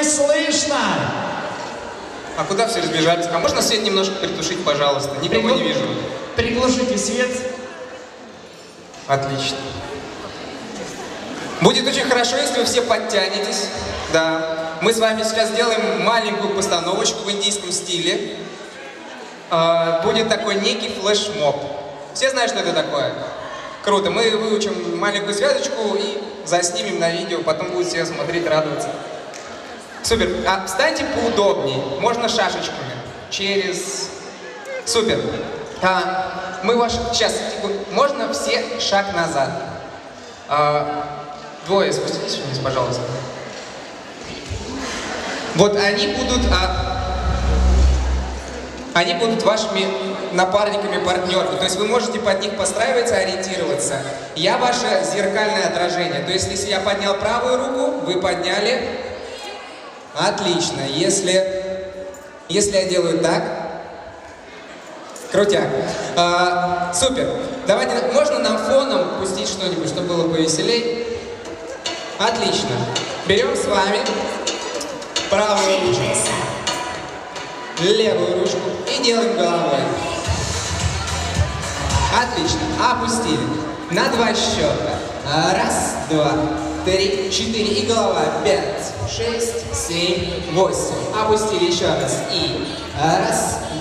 не слышно. А куда все разбежались? А можно свет немножко притушить, пожалуйста? Никого не вижу. Приглушите свет. Отлично. Будет очень хорошо, если вы все подтянетесь. Да. Мы с вами сейчас сделаем маленькую постановочку в индийском стиле. Будет такой некий флешмоб. Все знают, что это такое? Круто. Мы выучим маленькую связочку и заснимем на видео. Потом будут все смотреть, радоваться. Супер. А встаньте поудобнее. Можно шашечками. Через... Супер. Мы ваш... Сейчас, можно все шаг назад. Двое, спуститесь вниз, пожалуйста. Вот они будут вашими напарниками, партнерами. То есть вы можете под них подстраиваться, ориентироваться. Я ваше зеркальное отражение. То есть если я поднял правую руку, вы подняли. Отлично. Если я делаю так. Крутяк. Супер. Давайте, можно нам фоном пустить что-нибудь, чтобы было повеселей? Отлично. Берем с вами правую ручку, левую ручку и делаем головой. Отлично. Опустили. На 2 счета. 1, 2, 3, 4. И голова. 5, 6, 7, 8. Опустили еще раз. И 1,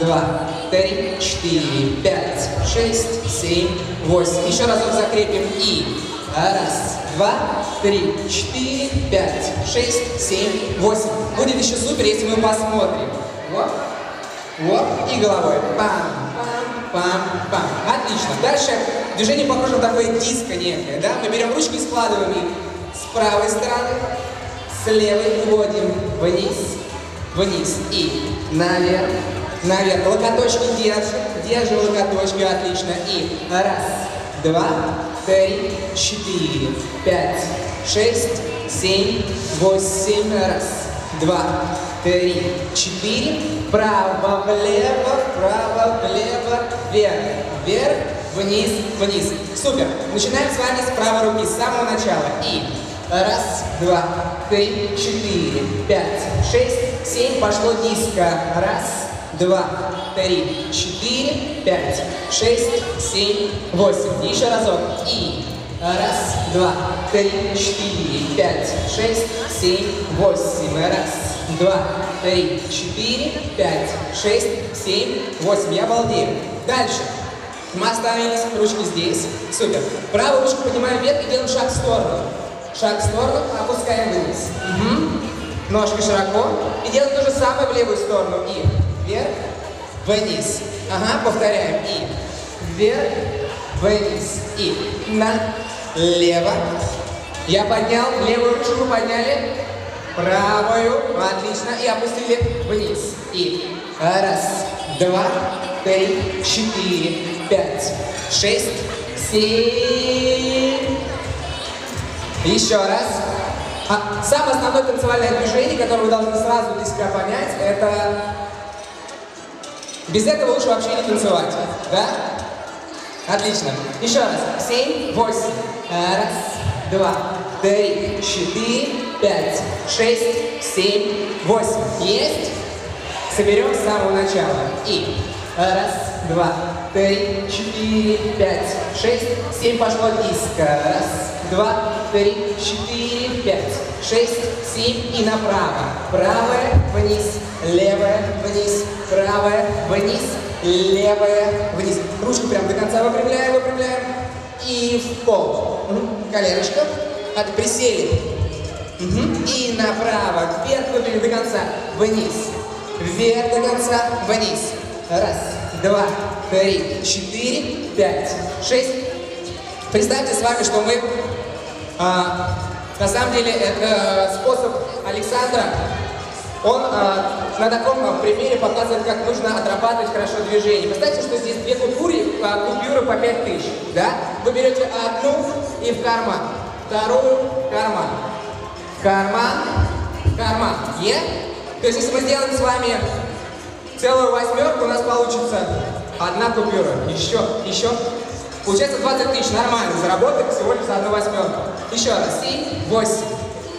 2, 3, 4, 5, 6, 7, 8. Еще разок закрепим. И 1, 2, 3, 4, 5, 6, 7, 8. Будет еще супер, если мы посмотрим. Вот. Вот. И головой. Пам, пам, пам, пам. Отлично. Дальше движение похоже на такое диско некое. Да? Мы берем ручки и складываем их с правой стороны, с левой вводим вниз, вниз и наверх, наверх. Локоточки держим локоточки. Отлично. И 1, 2, 3, 4, 5, 6, 7, 8. 1, 2, 3, 4. Право, влево, вверх, вверх, вниз, вниз. Супер. Начинаем с вами с правой руки, с самого начала. И 1, 2, 3, 4, 5, 6, 7. Пошло диско. 1, 2, 3, 4, 5, 6, 7, 8. Еще разок. И 1, 2, 3, 4, 5, 6, 7, 8. 1, 2, 3, 4, 5, 6, 7, 8. Я балдею. Дальше. Мы остановились, ручки здесь. Супер. Правую ручку поднимаем вверх и делаем шаг в сторону. Шаг в сторону, опускаем вниз. Угу. Ножки широко. И делаем то же самое в левую сторону. И вверх, вниз. Ага, повторяем. И вверх, вниз. И налево. Я поднял, левую ручку подняли. Правую. Отлично. И опустили вниз. И 1, 2, 3, 4, 5, 6, 7. Еще раз. Самое основное танцевальное движение, которое вы должны сразу для себя понять, это... Без этого лучше вообще не танцевать. Да? Отлично. Еще раз. 7, 8. 1, 2, 3, 4, 5, 6, 7, 8. Есть? Соберем с самого начала. И 1, 2, 3, 4, 5, 6, 7. Пошло диско. 1, 2, 3, 4, 5, 6, 7. И направо. Правая, вниз, левая, вниз, правая, вниз, левая, вниз. Ручку прям до конца выпрямляем, выпрямляем. И в пол. Коленочка. Присели. И направо, вверх, выпрямим до конца, вниз, вверх до конца, вниз. 1, 2, 3, 4, 5, 6. Представьте с вами, что мы, на самом деле, это способ Александра. Он на таком примере показывает, как нужно отрабатывать хорошо движение. Представьте, что здесь 2 купюры по 5000, да? Вы берете одну и в карман, вторую в карман. Карман, карман. Е? То есть, если мы сделаем с вами целую 8, у нас получится 1 купюра. Еще. Получается 20 000. Нормально. Заработать всего лишь за 1/8. Еще раз. 7, 8.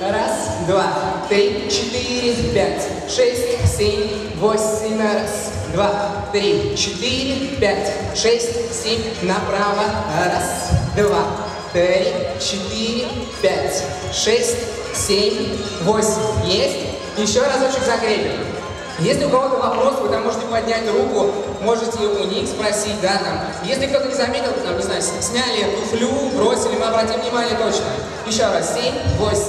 Раз, два, три, четыре, пять, шесть, семь, восемь. Раз, два, три, четыре, пять, шесть, семь. Направо. Раз, два, три, четыре, пять, шесть, семь, восемь. Есть? Еще разочек закрепим. Если у кого-то вопрос, вы там можете поднять руку, можете у них спросить, да, там. Если кто-то не заметил, там, не знаю, сняли туфлю, бросили, мы обратим внимание точно. Еще раз. 7, 8.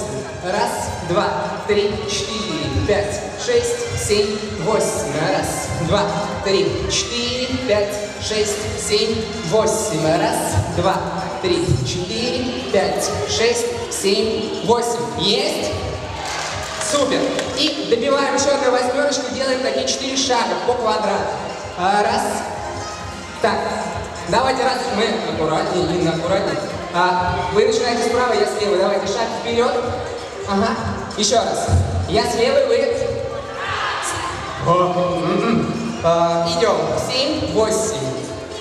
Раз, два, три, четыре, пять, шесть, семь, восемь. Раз, два, три, четыре, пять, шесть, семь, восемь. Раз, два, три, четыре, пять, шесть, семь, восемь. Есть? Супер. И добиваем еще одну восьмерочку, делаем такие 4 шага по квадрату. Раз. Так, давайте раз, мы аккуратнее, Инна, аккуратнее. Вы начинаете справа, я слева. Давайте шаг вперед. Ага. Еще раз. Я слева, вы. Идем. 7, 8.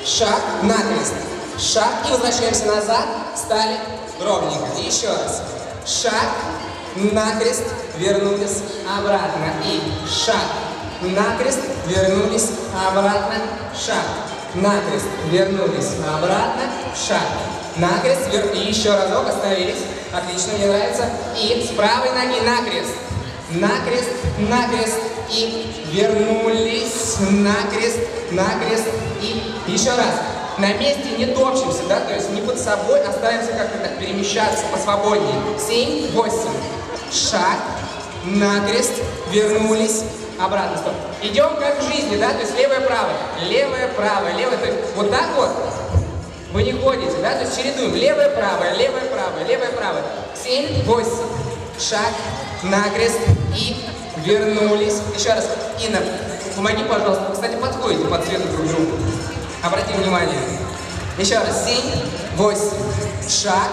Шаг, накрест. Шаг и возвращаемся назад. Стали ровненько. И еще раз. Шаг, накрест, вернулись обратно. И шаг, накрест, вернулись обратно. Шаг, накрест, вернулись обратно. Шаг, накрест, и еще разок остановились. Отлично, мне нравится. И с правой ноги накрест. Накрест, накрест. И вернулись. Накрест, накрест. И еще раз. На месте не топчемся, да? То есть не под собой, а стараемся как-то так перемещаться посвободнее. 7, 8. Шаг, накрест, вернулись. Обратно, стоп. Идем как в жизни, да? То есть левое-правое. Левое-правое, левое. То есть вот так вот. Вы не ходите, да? То есть чередуем. Левое-правое, левое-правое, левое-правое. 7, 8. Шаг, накрест и вернулись. Еще раз. Инна, помоги, пожалуйста. Кстати, подходите под цвету друг к другу. Обратите внимание. Еще раз. 7, 8. Шаг,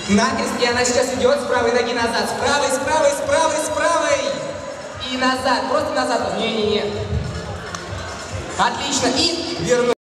накрест. И она сейчас идет с правой ноги назад. С правой, с правой, с правой, с правой. И назад. Просто назад. Не-не-не. Отлично. И вернулись.